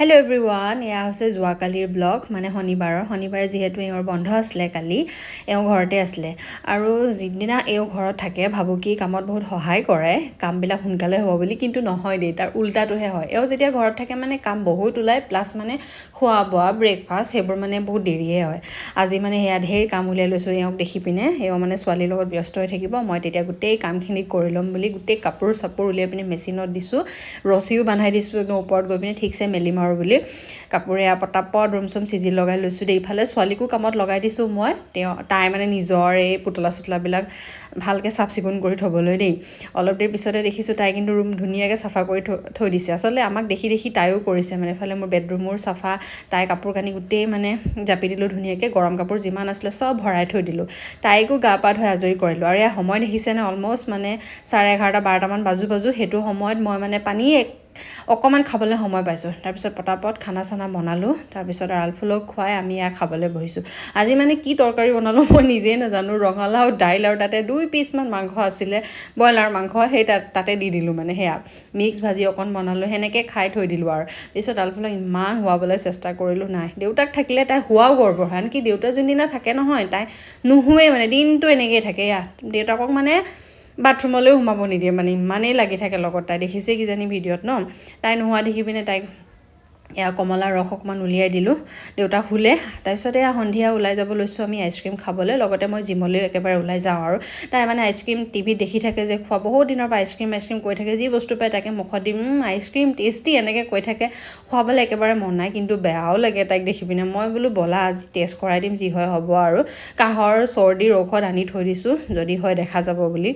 Hello' everyone, এয়া হৈছে যোৱাকালিৰ blog. মানে শনিবাৰে যিহেতু এওঁৰ বন্ধ আছিলে, কালি এওঁ ঘৰতে আছিলে। আৰু যিদিনা এওঁ ঘৰত থাকে ভাবোঁ কি কামত বহুত সহায় কৰে, কামবিলাক সোনকালে হ'ব বুলি, কিন্তু নহয় দেই, তাৰ উল্টাটোহে হয়। এওঁ যেতিয়া ঘৰত থাকে মানে কাম বহুত ওলায়, প্লাছ মানে খোৱা বোৱা ব্ৰেকফাষ্ট সেইবোৰ মানে বহুত দেৰিয়ে হয়। আজি মানে সেয়া ঢেৰ কাম উলিয়াই লৈছোঁ এওঁক দেখি পিনে। এওঁ মানে ছোৱালীৰ লগত ব্যস্ত হৈ থাকিব, মই তেতিয়া গোটেই কামখিনি কৰি ল'ম বুলি গোটেই কাপোৰ চাপোৰ উলিয়াই পিনে মেচিনত দিছোঁ, ৰছীও বান্ধাই দিছোঁ একদম ওপৰত গৈ পিনে ঠিকছে মেলিম আৰু বুলি কাপোৰে পটাপট ৰুম চুম চিজি লগাই লৈছোঁ দেই। ইফালে ছোৱালীকো কামত লগাই দিছোঁ মই, তাই মানে নিজৰ এই পুতলা চুতলাবিলাক ভালকৈ চাফ চিকুণ কৰি থ'বলৈ দেই। অলপ দেৰি পিছতে দেখিছোঁ তাই কিন্তু ৰুম ধুনীয়াকৈ চাফা কৰি থৈ দিছে। আচলতে আমাক দেখি দেখি তাইও কৰিছে মানে। এফালে মোৰ বেডৰুমৰ চাফা, তাই কাপোৰ কানি গোটেই মানে জাপি দিলোঁ ধুনীয়াকৈ, গৰম কাপোৰ যিমান আছিলে চব ভৰাই থৈ দিলোঁ। তাইকো গা পা ধুই আজৰি কৰিলোঁ। আৰু এয়া সময় দেখিছেনে, অলম'ষ্ট মানে 11:30 12টামান বাজু সেইটো সময়ত মই মানে পানী অকণমান খাবলৈ সময় পাইছোঁ। তাৰপিছত পটাপট খানা চানা বনালোঁ, তাৰপিছত আলফুলক খুৱাই আমি ইয়াক খাবলৈ বহিছোঁ। আজি মানে কি তৰকাৰী বনালোঁ মই নিজেই নাজানো। ৰঙালাও, দাইল আৰু তাতে 2 পিচমান মাংস আছিলে, ব্ৰইলাৰ মাংস, সেই তাতে দি দিলোঁ মানে। সেয়া মিক্স ভাজি অকণ বনালোঁ, সেনেকৈ খাই থৈ দিলোঁ। আৰু পিছত আলফুলক ইমান শুৱাবলৈ চেষ্টা কৰিলোঁ, নাই, দেউতাক থাকিলে তাই শুৱাও গৰ্বৰ। আনকি দেউতা যোনদিনা থাকে নহয়, তাই নুশুৱেই মানে, দিনটো এনেকৈয়ে থাকে। দেউতাকক মানে বাথৰুমলৈও সোমাব নিদিয়ে মানে, ইমানেই লাগি থাকে লগত। তাই দেখিছে কিজানি ভিডিঅ'ত ন। তাই নোহোৱা দেখি পিনে তাইক এয়া কমলা ৰস অকণমান উলিয়াই দিলোঁ, দেউতা শুলে। তাৰপিছত এয়া সন্ধিয়া ওলাই যাব লৈছোঁ আমি আইচক্ৰীম খাবলৈ, লগতে মই জিমলৈও একেবাৰে ওলাই যাওঁ। আৰু তাই মানে আইচক্ৰীম টিভিত দেখি থাকে যে, খোৱা বহুত দিনৰ পৰা আইচক্ৰীম কৈ থাকে, যি বস্তু পায় তাকে মুখত দিম, আইচক্ৰীম টেষ্টি এনেকৈ কৈ থাকে। খোৱাবলৈ একেবাৰে মন নাই, কিন্তু বেয়াও লাগে তাইক দেখি পিনে। মই বোলো ব'লা আজি টেষ্ট কৰাই দিম, যি হয় হ'ব। আৰু কাহৰ চৰ্দিৰ ঔষধ আনি থৈ দিছোঁ, যদি হয় দেখা যাব বুলি।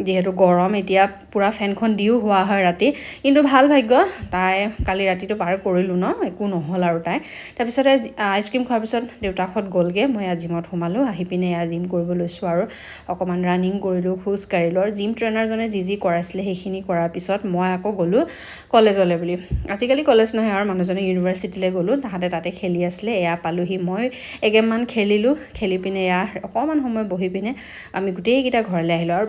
যিহেতু গৰম, এতিয়া পূৰা ফেনখন দিও হোৱা হয় ৰাতি, কিন্তু ভাল ভাগ্য তাই কালি ৰাতিটো পাৰ কৰিলোঁ ন, একো নহ'ল আৰু তাই। তাৰপিছতে আইচক্ৰীম খোৱাৰ পিছত দেউতাকহঁত গ'লগৈ, মই জিমত সোমালোঁ। আহি পিনে জিম কৰিব লৈছোঁ আৰু অকণমান ৰানিং কৰিলোঁ, খোজ কাঢ়িলোঁ। আৰু জিম ট্ৰেইনাৰজনে যি কৰাইছিলে সেইখিনি কৰাৰ পিছত মই আকৌ গ'লোঁ কলেজলৈ বুলি। আজিকালি কলেজ নহয় আৰু, মানুহজনে ইউনিভাৰ্চিটিলৈ গ'লোঁ। তাতে খেলি আছিলে, এয়া পালোঁহি। মই এগেমমান খেলিলোঁ, খেলি পিনে অকণমান সময় বহি পিনে আমি গোটেইকেইটা ঘৰলৈ আহিলোঁ। আৰু